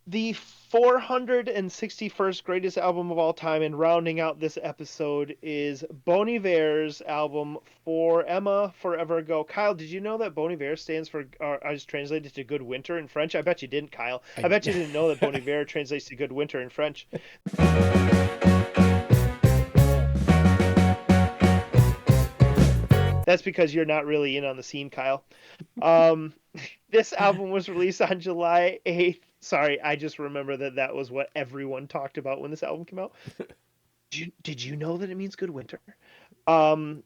The 461st greatest album of all time, and rounding out this episode is Bon Iver's album For Emma Forever Ago. Kyle, did you know that Bon Iver stands for, I just translated to Good Winter in French? I bet you didn't, Kyle. I I bet you didn't know that Bon Iver translates to Good Winter in French. That's because you're not really in on the scene, Kyle. Um, this album was released on July 8th. Sorry, I just remember that was what everyone talked about when this album came out. Did you know that it means good winter? Um,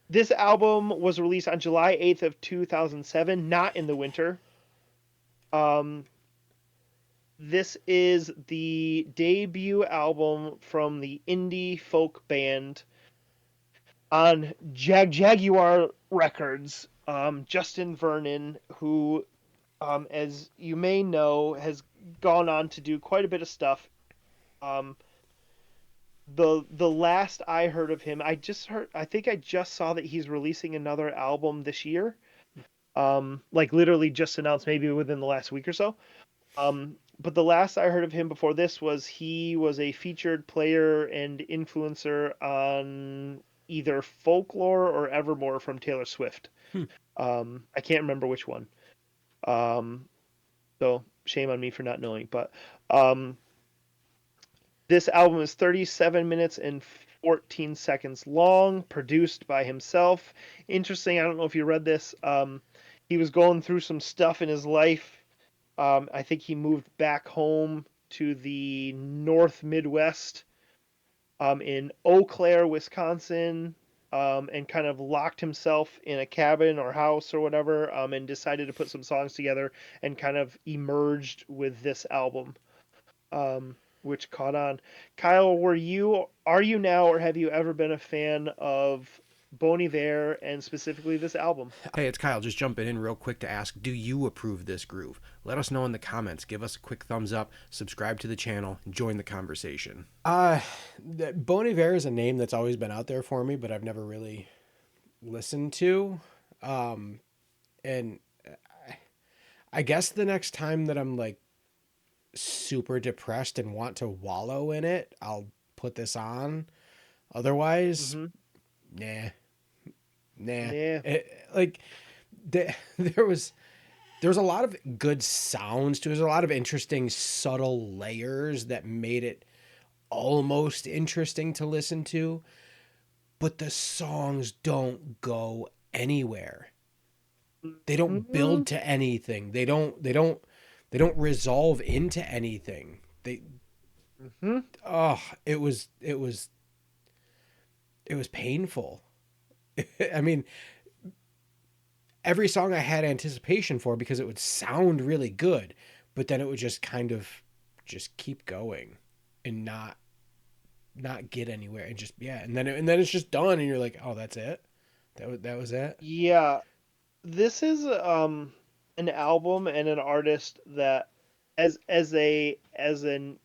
this album was released on July 8th of 2007, not in the winter. Um, this is the debut album from the indie folk band on Jaguar Records. Justin Vernon, who, as you may know, has gone on to do quite a bit of stuff. Um, the last I heard of him, I think I just saw that he's releasing another album this year. Like literally just announced maybe within the last week or so. But the last I heard of him before this was he was a featured player and influencer on either Folklore or Evermore from Taylor Swift. Hmm. I can't remember which one. Um, so shame on me for not knowing. But um, this album is 37 minutes and 14 seconds long, produced by himself. Interesting. I don't know if you read this. He was going through some stuff in his life. I think he moved back home to the North Midwest, in Eau Claire, Wisconsin, and kind of locked himself in a cabin or house or whatever, and decided to put some songs together and kind of emerged with this album, which caught on. Kyle, are you now, or have you ever been a fan of Bon Iver and specifically this album? Hey, it's Kyle. Just jumping in real quick to ask, do you approve this groove? Let us know in the comments. Give us a quick thumbs up, subscribe to the channel, and join the conversation. Uh, Bon Iver is a name that's always been out there for me, but I've never really listened to. Um, and I guess the next time that I'm like super depressed and want to wallow in it, I'll put this on. Otherwise, Mm-hmm. nah, nah. Yeah. Like there was a lot of good sounds to it. There's a lot of interesting subtle layers that made it almost interesting to listen to, but the songs don't go anywhere. They don't Mm-hmm. build to anything. They don't resolve into anything. They Mm-hmm. oh, it was painful. I mean, every song I had anticipation for because it would sound really good, but then it would just kind of just keep going and not get anywhere and just yeah, and then it's just done and you're like, "Oh, that's it?" That was it. Yeah. This is an album and an artist that, as an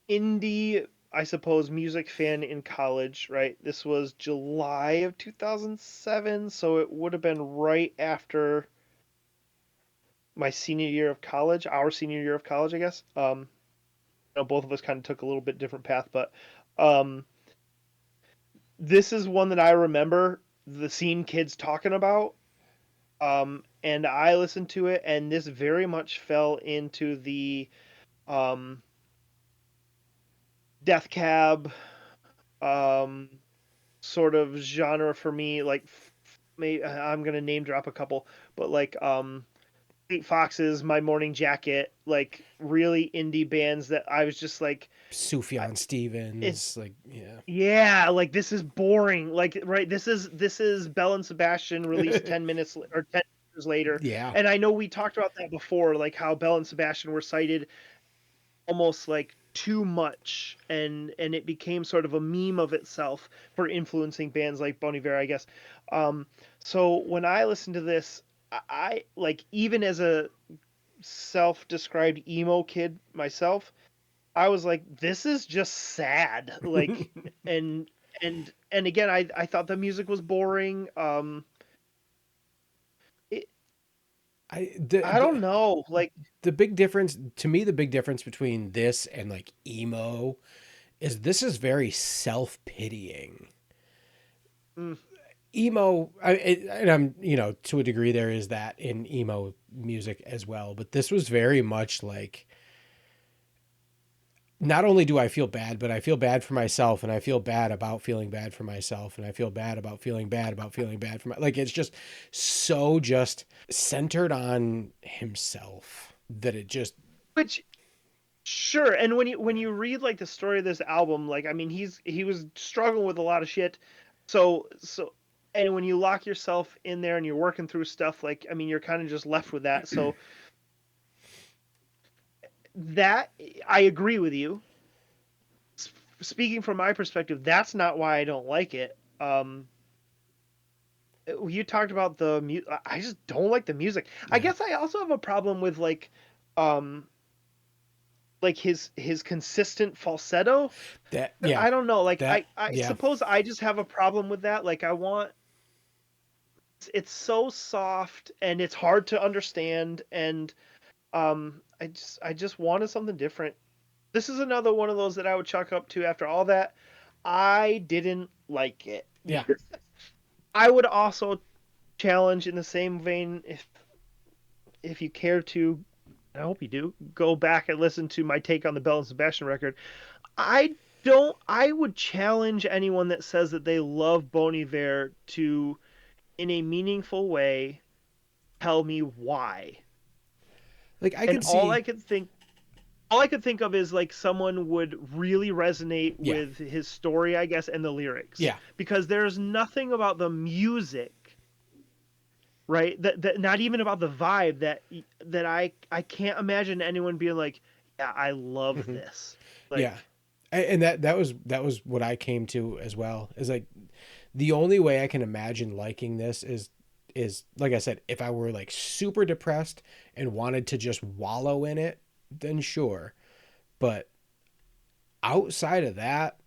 indie, I suppose, music fan in college, right? This was July of 2007, so it would have been right after my senior year of college, our senior year of college, I guess. Both of us kind of took a little bit different path, but um, this is one that I remember the scene kids talking about. And I listened to it, and this very much fell into the um, Death Cab um, sort of genre for me. Like, I'm gonna name drop a couple, but like Fleet Foxes, My Morning Jacket, like really indie bands that I was just like, Sufjan it, Stevens, like yeah. yeah, like this is boring. Like, right, this is Bell and Sebastian released 10 minutes or 10 years later, Yeah. and I know we talked about that before, like how Bell and Sebastian were cited almost like too much, and it became sort of a meme of itself for influencing bands like Bon Iver, I guess. Um, so when I listened to this, I like, even as a self-described emo kid myself, I was like, this is just sad. Like, and and again, I thought the music was boring. It, I the, I don't know. Like, the big difference to me, the big difference between this and like emo is this is very self-pitying. mm, Emo, and I'm, to a degree there is that in emo music as well, but this was very much like, not only do I feel bad, but I feel bad for myself, and I feel bad about feeling bad for myself, and I feel bad about feeling bad about feeling bad for my, like, it's just so just centered on himself that it just, which sure, and when you read like the story of this album, like I mean, he was struggling with a lot of shit, so and when you lock yourself in there and you're working through stuff, like I mean, you're kind of just left with that. So that I agree with you. Speaking from my perspective, that's not why I don't like it. You talked about the I just don't like the music. I yeah, guess I also have a problem with um, like his consistent falsetto. that, yeah, I don't know. Like that, I yeah, suppose I just have a problem with that. Like I want it's so soft and it's hard to understand, and I just wanted something different. This is another one of those that I would chalk up to after all that. I didn't like it. yeah. I would also challenge in the same vein, if you care to, I hope you do, go back and listen to my take on the Bell and Sebastian record. I don't I would challenge anyone that says that they love Bon Iver to, in a meaningful way, tell me why. Like I And could see, all I could think of is like someone would really resonate yeah, with his story, I guess, and the lyrics. yeah. Because there's nothing about the music, right? That not even about the vibe that I can't imagine anyone being like, yeah, I love Hmm. this. Yeah. Like, And that was what I came to as well. Is like the only way I can imagine liking this is like I said, if I were like super depressed and wanted to just wallow in it, then sure. But outside of that,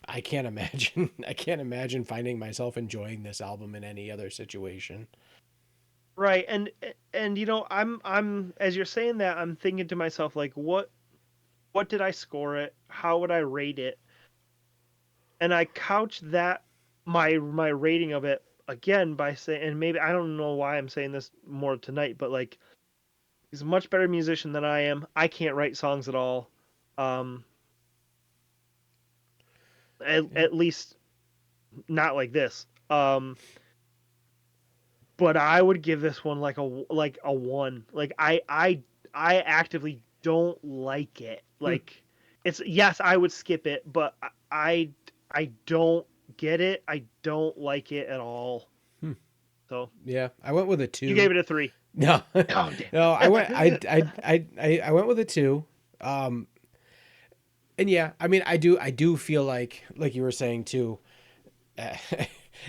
I can't imagine I can't imagine finding myself enjoying this album in any other situation. right, and I'm as you're saying that, I'm thinking to myself like, what did I score it? How would I rate it? And I couch that my rating of it again by saying, and maybe I don't know why I'm saying this more tonight, but like he's a much better musician than I am. I can't write songs at all. Um, Yeah. at least not like this. But I would give this one like a one. Like I actively don't like it. Hmm. Like it's yes, I would skip it, but I don't get it. I don't like it at all. Hmm. So Yeah, I went with a you 2. gave it a three. No, Oh no, I went. damn. I went with a 2. Um, and yeah, I mean, I do feel like you were saying too.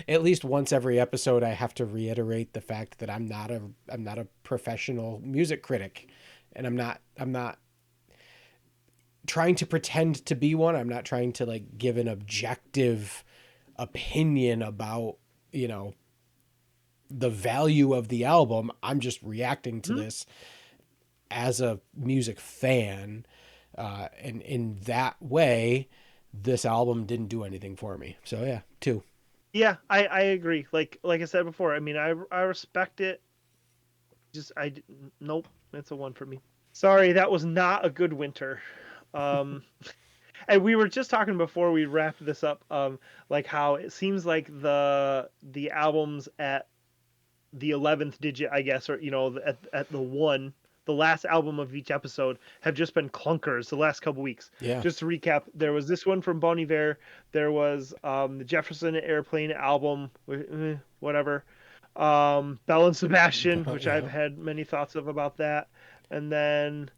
At least once every episode, I have to reiterate the fact that I'm not a professional music critic, and I'm not trying to pretend to be one. I'm not trying to like give an objective opinion about you know the value of the album. I'm just reacting to Mhm. this as a music fan, and in that way, this album didn't do anything for me. So yeah, 2. Yeah, I agree. Like I said before, I mean I respect it. Just nope, it's a one for me. Sorry, that was not a good winter. Um, and we were just talking before we wrapped this up, like how it seems like the albums at the 11th digit, I guess, or at the one, the last album of each episode have just been clunkers the last couple weeks. Yeah. Just to recap, there was this one from Bon Iver, there was the Jefferson Airplane album, whatever, Bell and Sebastian, which I've Yeah. had many thoughts of about that, and then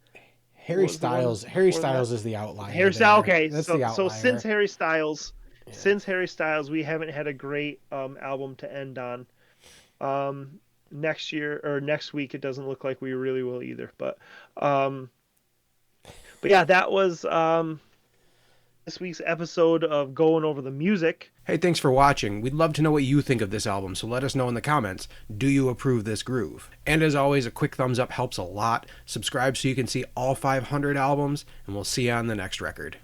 Harry what was the one Styles. Harry before that? Styles is the outlier Harry Styles. there. Okay, That's so the so outlier. Yeah. Since Harry Styles, we haven't had a great album to end on. Um, Next year or next week, it doesn't look like we really will either. Um, but yeah, that was this week's episode of Going Over the Music. Hey, thanks for watching. We'd love to know what you think of this album, so let us know in the comments. Do you approve this groove? And as always, a quick thumbs up helps a lot. Subscribe so you can see all 500 albums, and we'll see you on the next record.